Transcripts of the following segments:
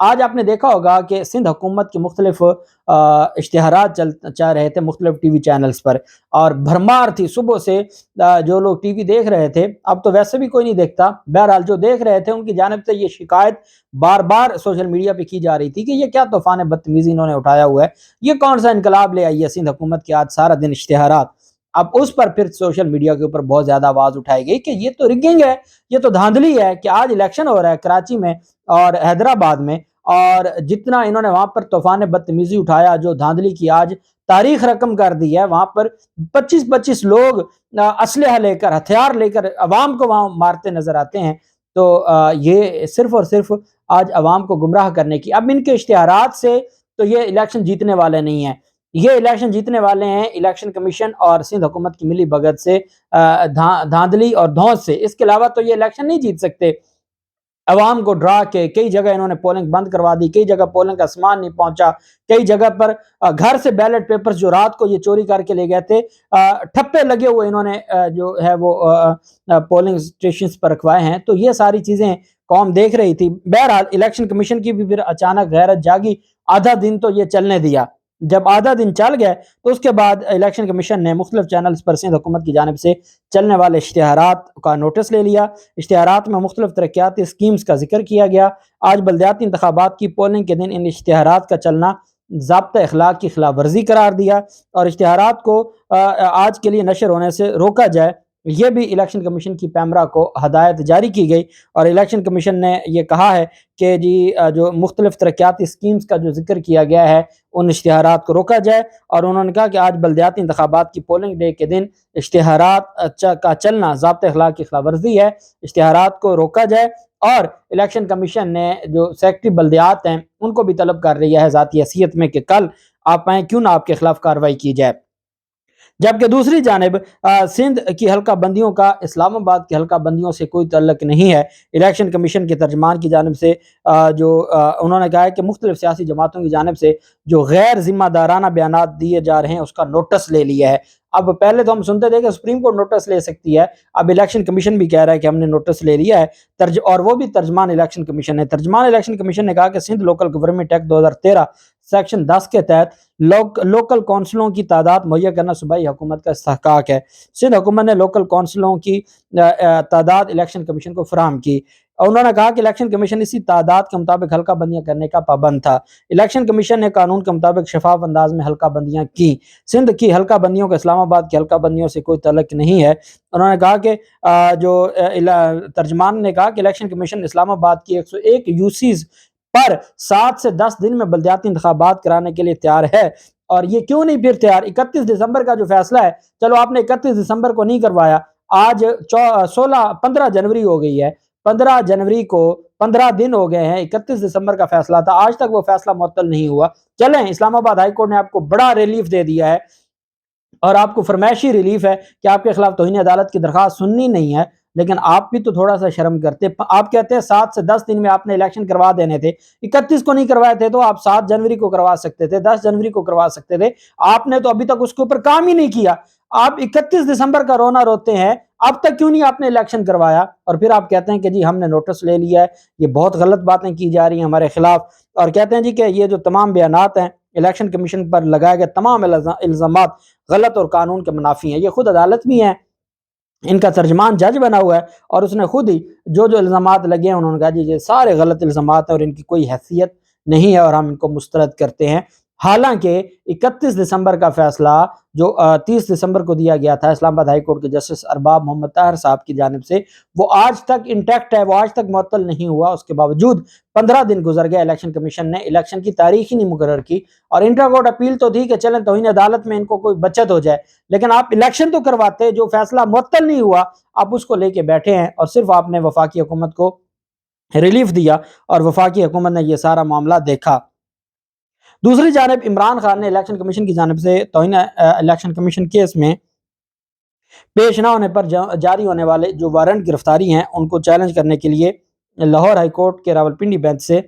آج آپ نے دیکھا ہوگا کہ سندھ حکومت کے مختلف اشتہارات چل رہے تھے مختلف ٹی وی چینلز پر، اور بھرمار تھی صبح سے جو لوگ ٹی وی دیکھ رہے تھے، اب تو ویسے بھی کوئی نہیں دیکھتا، بہرحال جو دیکھ رہے تھے ان کی جانب سے یہ شکایت بار بار سوشل میڈیا پہ کی جا رہی تھی کہ یہ کیا طوفان بدتمیزی انہوں نے اٹھایا ہوا ہے، یہ کون سا انقلاب لے آئی ہے سندھ حکومت کے آج سارا دن اشتہارات۔ اب اس پر پھر سوشل میڈیا کے اوپر بہت زیادہ آواز اٹھائی گئی کہ یہ تو رگنگ ہے، یہ تو دھاندلی ہے کہ آج الیکشن ہو رہا ہے کراچی میں اور حیدرآباد میں، اور جتنا انہوں نے وہاں پر طوفان بدتمیزی اٹھایا، جو دھاندلی کی آج تاریخ رقم کر دی ہے، وہاں پر 25 لوگ اسلحہ لے کر ہتھیار لے کر عوام کو وہاں مارتے نظر آتے ہیں، تو یہ صرف اور صرف آج عوام کو گمراہ کرنے کی، اب ان کے اشتہارات سے تو یہ الیکشن جیتنے والے نہیں ہیں، یہ الیکشن جیتنے والے ہیں الیکشن کمیشن اور سندھ حکومت کی ملی بھگت سے، دھاندلی اور دھونس سے، اس کے علاوہ تو یہ الیکشن نہیں جیت سکتے۔ عوام کو ڈرا کے کئی جگہ انہوں نے پولنگ بند کروا دی، کئی جگہ پولنگ کا سامان نہیں پہنچا، کئی جگہ پر گھر سے بیلٹ پیپرز جو رات کو یہ چوری کر کے لے گئے تھے، ٹھپے لگے ہوئے انہوں نے جو ہے وہ پولنگ اسٹیشنز پر رکھوائے ہیں، تو یہ ساری چیزیں قوم دیکھ رہی تھی۔ بہرحال الیکشن کمیشن کی بھی پھر اچانک غیرت جاگی، آدھا دن تو یہ چلنے دیا، جب آدھا دن چل گئے تو اس کے بعد الیکشن کمیشن نے مختلف چینلز پر سندھ حکومت کی جانب سے چلنے والے اشتہارات کا نوٹس لے لیا۔ اشتہارات میں مختلف ترقیاتی اسکیمز کا ذکر کیا گیا۔ آج بلدیاتی انتخابات کی پولنگ کے دن ان اشتہارات کا چلنا ضابطۂ اخلاق کی خلاف ورزی قرار دیا، اور اشتہارات کو آج کے لیے نشر ہونے سے روکا جائے، یہ بھی الیکشن کمیشن کی پیمرا کو ہدایت جاری کی گئی، اور الیکشن کمیشن نے یہ کہا ہے کہ جی جو مختلف ترقیاتی اسکیمز کا جو ذکر کیا گیا ہے ان اشتہارات کو روکا جائے، اور انہوں نے کہا کہ آج بلدیاتی انتخابات کی پولنگ ڈے کے دن اشتہارات کا چلنا ضابطۂ اخلاق کی خلاف ورزی ہے، اشتہارات کو روکا جائے، اور الیکشن کمیشن نے جو سیکٹری بلدیات ہیں ان کو بھی طلب کر رہی ہے ذاتی حیثیت میں کہ کل آپ آئیں، کیوں نہ آپ کے خلاف کارروائی کی جائے۔ جبکہ دوسری جانب سندھ کی حلقہ بندیوں کا اسلام آباد کی حلقہ بندیوں سے کوئی تعلق نہیں ہے۔ الیکشن کمیشن کے ترجمان کی جانب سے انہوں نے کہا ہے کہ مختلف سیاسی جماعتوں کی جانب سے جو غیر ذمہ دارانہ بیانات دیے جا رہے ہیں اس کا نوٹس لے لیا ہے۔ اب پہلے تو ہم سنتے تھے کہ سپریم کورٹ نوٹس لے سکتی ہے، اب الیکشن کمیشن بھی کہہ رہا ہے کہ ہم نے نوٹس لے لیا ہے، اور وہ بھی ترجمان الیکشن کمیشن ہے۔ ترجمان الیکشن کمیشن نے کہا کہ Sindh local government act 2013 section 10 کے تحت لوکل کونسلوں کی تعداد مہیا کرنا صوبائی حکومت کا استحقاق ہے۔ سندھ حکومت نے لوکل کونسلوں کی تعداد الیکشن کمیشن کو فراہم کی، اور انہوں نے کہا کہ الیکشن کمیشن اسی تعداد کے مطابق حلقہ بندیاں کرنے کا پابند تھا۔ الیکشن کمیشن نے قانون کے مطابق شفاف انداز میں حلقہ بندیاں کی۔ سندھ کی حلقہ بندیوں کا اسلام آباد کی حلقہ بندیوں سے کوئی تعلق نہیں ہے۔ انہوں نے کہا کہ ترجمان نے کہا کہ الیکشن کمیشن اسلام آباد کی 101 یوسیز پر 7 سے 10 دن میں بلدیاتی انتخابات کرانے کے لیے تیار ہے، اور یہ کیوں نہیں پھر تیار؟ 31 دسمبر کا جو فیصلہ ہے، چلو آپ نے 31 دسمبر کو نہیں کروایا، آج 15 جنوری ہو گئی ہے، 15 جنوری کو 15 دن ہو گئے ہیں، 31 دسمبر کا فیصلہ تھا، آج تک وہ فیصلہ معطل نہیں ہوا۔ چلیں، اسلام آباد ہائی کورٹ نے آپ کو بڑا ریلیف دے دیا ہے، اور آپ کو فرمائشی ریلیف ہے کہ آپ کے خلاف توہین عدالت کی درخواست سننی نہیں ہے، لیکن آپ بھی تو تھوڑا سا شرم کرتے۔ آپ کہتے ہیں 7 سے 10 دن میں آپ نے الیکشن کروا دینے تھے، 31 کو نہیں کروائے تھے تو آپ 7 جنوری کو کروا سکتے تھے، 10 جنوری کو کروا سکتے تھے، آپ نے تو ابھی تک اس کے اوپر کام ہی نہیں کیا۔ آپ 31 دسمبر کا رونا روتے ہیں، اب تک کیوں نہیں آپ نے الیکشن کروایا؟ اور پھر آپ کہتے ہیں کہ جی ہم نے نوٹس لے لیا ہے، یہ بہت غلط باتیں کی جا رہی ہیں ہمارے خلاف، اور کہتے ہیں جی کہ یہ جو تمام بیانات ہیں الیکشن کمیشن پر لگائے گئے تمام الزامات غلط اور قانون کے منافی ہیں۔ یہ خود عدالت بھی ہیں، ان کا ترجمان جج بنا ہوا ہے، اور اس نے خود ہی جو الزامات لگے ہیں انہوں نے کہا جی یہ سارے غلط الزامات ہیں اور ان کی کوئی حیثیت نہیں ہے اور ہم ان کو مسترد کرتے ہیں۔ حالانکہ 31 دسمبر کا فیصلہ جو 30 دسمبر کو دیا گیا تھا اسلام آباد ہائی کورٹ کے جسٹس ارباب محمد طاہر صاحب کی جانب سے، وہ آج تک انٹیکٹ ہے، وہ آج تک معطل نہیں ہوا۔ اس کے باوجود 15 دن گزر گئے، الیکشن کمیشن نے الیکشن کی تاریخ ہی نہیں مقرر کی، اور انٹر کورٹ اپیل تو تھی کہ چلیں توہین عدالت میں ان کو کوئی بچت ہو جائے، لیکن آپ الیکشن تو کرواتے، جو فیصلہ معطل نہیں ہوا آپ اس کو لے کے بیٹھے ہیں، اور صرف آپ نے وفاقی حکومت کو ریلیف دیا اور وفاقی حکومت نے یہ سارا معاملہ دیکھا۔ دوسری جانب عمران خان نے الیکشن کمیشن کی جانب سے توہین الیکشن کمیشن کیس میں پیش نہ ہونے پر جاری ہونے والے جو وارنٹ گرفتاری ہیں ان کو چیلنج کرنے کے لیے لاہور ہائی کورٹ کے راولپنڈی بینچ سے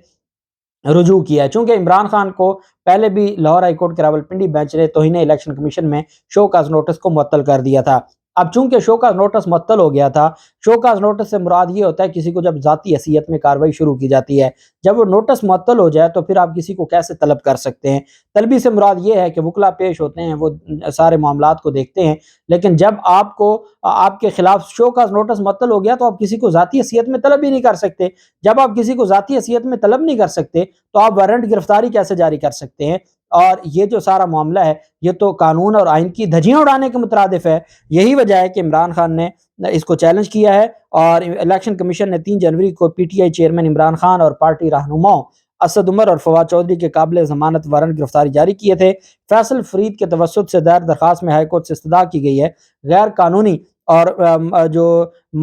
رجوع کیا ہے۔ چونکہ عمران خان کو پہلے بھی لاہور ہائی کورٹ کے راولپنڈی بینچ نے توہین الیکشن کمیشن میں شو کاز نوٹس کو معطل کر دیا تھا۔ اب چونکہ شو کا نوٹس معطل ہو گیا تھا، شو کا نوٹس سے مراد یہ ہوتا ہے کسی کو جب ذاتی حیثیت میں کارروائی شروع کی جاتی ہے، جب وہ نوٹس معطل ہو جائے تو پھر آپ کسی کو کیسے طلب کر سکتے ہیں؟ طلبی سے مراد یہ ہے کہ وکلا پیش ہوتے ہیں، وہ سارے معاملات کو دیکھتے ہیں، لیکن جب آپ کو آپ کے خلاف شو کا نوٹس معطل ہو گیا تو آپ کسی کو ذاتی حیثیت میں طلب ہی نہیں کر سکتے۔ جب آپ کسی کو ذاتی حیثیت میں طلب نہیں کر سکتے تو آپ وارنٹ گرفتاری کیسے جاری کر سکتے ہیں؟ اور یہ جو سارا معاملہ ہے یہ تو قانون اور آئین کی دھجیاں اڑانے کے مترادف ہے۔ یہی وجہ ہے کہ عمران خان نے اس کو چیلنج کیا ہے، اور الیکشن کمیشن نے 3 جنوری کو P T I chairman Imran Khan اور پارٹی رہنماؤں اسد عمر اور فواد چودھری کے قابل ضمانت وارنٹ گرفتاری جاری کیے تھے۔ فیصل فرید کے توسط سے دائر درخواست میں ہائی کورٹ سے استدعا کی گئی ہے۔ غیر قانونی اور جو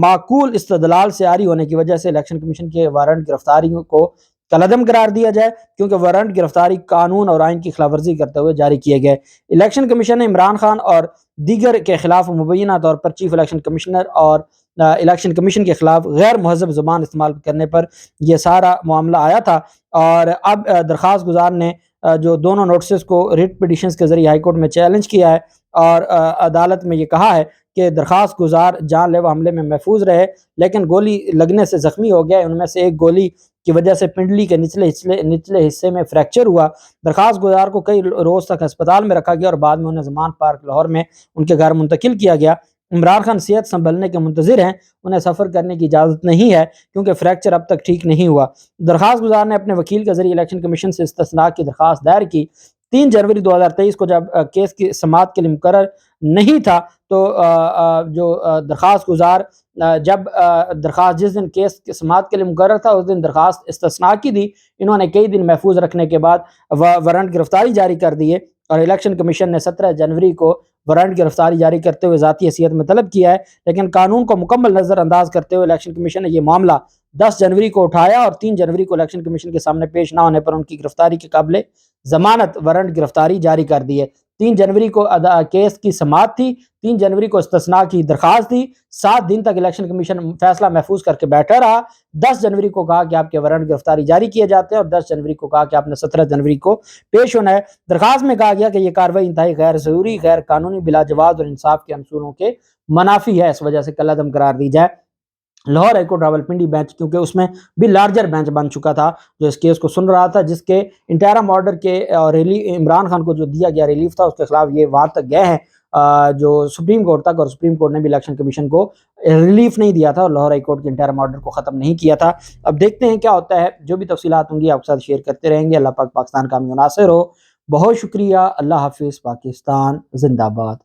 معقول استدلال سے عاری ہونے کی وجہ سے الیکشن کمیشن کے وارنٹ گرفتاری کو کالعدم قرار دیا جائے، کیونکہ وارنٹ گرفتاری قانون اور آئین کی خلاف ورزی کرتے ہوئے جاری کیے گئے۔ الیکشن کمیشن نے عمران خان اور دیگر کے خلاف مبینہ طور پر چیف الیکشن کمشنر اور الیکشن کمیشن کے خلاف غیر مہذب زبان استعمال کرنے پر یہ سارا معاملہ آیا تھا، اور اب درخواست گزار نے جو دونوں نوٹسز کو ریٹ پٹیشنز کے ذریعے ہائی کورٹ میں چیلنج کیا ہے، اور عدالت میں یہ کہا ہے کہ درخواست گزار جان لیوا حملے میں محفوظ رہے لیکن گولی لگنے سے زخمی ہو گیا، ان میں سے ایک گولی کی وجہ سے پنڈلی کے نچلے حصے میں فریکچر ہوا۔ درخواست گزار کو کئی روز تک ہسپتال میں رکھا گیا اور بعد میں انہیں زمان پارک لاہور میں ان کے گھر منتقل کیا گیا۔ عمران خان صحت سنبھلنے کے منتظر ہیں، انہیں سفر کرنے کی اجازت نہیں ہے کیونکہ فریکچر اب تک ٹھیک نہیں ہوا۔ درخواست گزار نے اپنے وکیل کے ذریعے الیکشن کمیشن سے استثناء کی درخواست دائر کی۔ 3 جنوری 2023 کو جب کیس کی سماعت کے لیے مقرر نہیں تھا تو جو درخواست گزار جب درخواست جس دن کیس کی سماعت کے لیے مقرر تھا اس دن درخواست استثناء کی دی، انہوں نے کئی دن محفوظ رکھنے کے بعد وارنٹ گرفتاری جاری کر دیے، اور الیکشن کمیشن نے 17 جنوری کو وارنٹ گرفتاری جاری کرتے ہوئے ذاتی حیثیت میں طلب کیا ہے، لیکن قانون کو مکمل نظر انداز کرتے ہوئے الیکشن کمیشن نے یہ معاملہ 10 جنوری کو اٹھایا، اور 3 جنوری کو الیکشن کمیشن کے سامنے پیش نہ ہونے پر ان کی گرفتاری کے قابل ضمانت وارنٹ گرفتاری جاری کر دی ہے۔ 3 جنوری کو کیس کی سماعت تھی، 3 جنوری کو استثناء کی درخواست تھی، 7 دن تک الیکشن کمیشن فیصلہ محفوظ کر کے بیٹھا رہا۔ 10 جنوری کو کہا کہ آپ کے وارنٹ گرفتاری جاری کیے جاتے ہیں، اور 10 جنوری کو کہا کہ آپ نے 17 جنوری کو پیش ہونا ہے۔ درخواست میں کہا گیا کہ یہ کارروائی انتہائی غیر ضروری، غیر قانونی، بلا جواز اور انصاف کے اصولوں کے منافی ہے، اس وجہ سے کالعدم قرار دی جائے۔ Lahore high court Rawalpindi bench کیونکہ اس میں بھی لارجر بینچ بن چکا تھا جو اس کیس کو سن رہا تھا، جس کے انٹرم آرڈر کے عمران خان کو جو دیا گیا ریلیف تھا اس کے خلاف یہ وہاں تک گئے ہیں جو سپریم کورٹ تک، اور سپریم کورٹ نے بھی الیکشن کمیشن کو ریلیف نہیں دیا تھا اور لاہور ہائی کورٹ کے انٹرم آرڈر کو ختم نہیں کیا تھا۔ اب دیکھتے ہیں کیا ہوتا ہے، جو بھی تفصیلات ہوں گی آپ کے ساتھ شیئر کرتے رہیں گے۔ اللہ پاک پاکستان کا حامی و ناصر ہو۔ بہت شکریہ، اللہ حافظ، پاکستان زندہ باد۔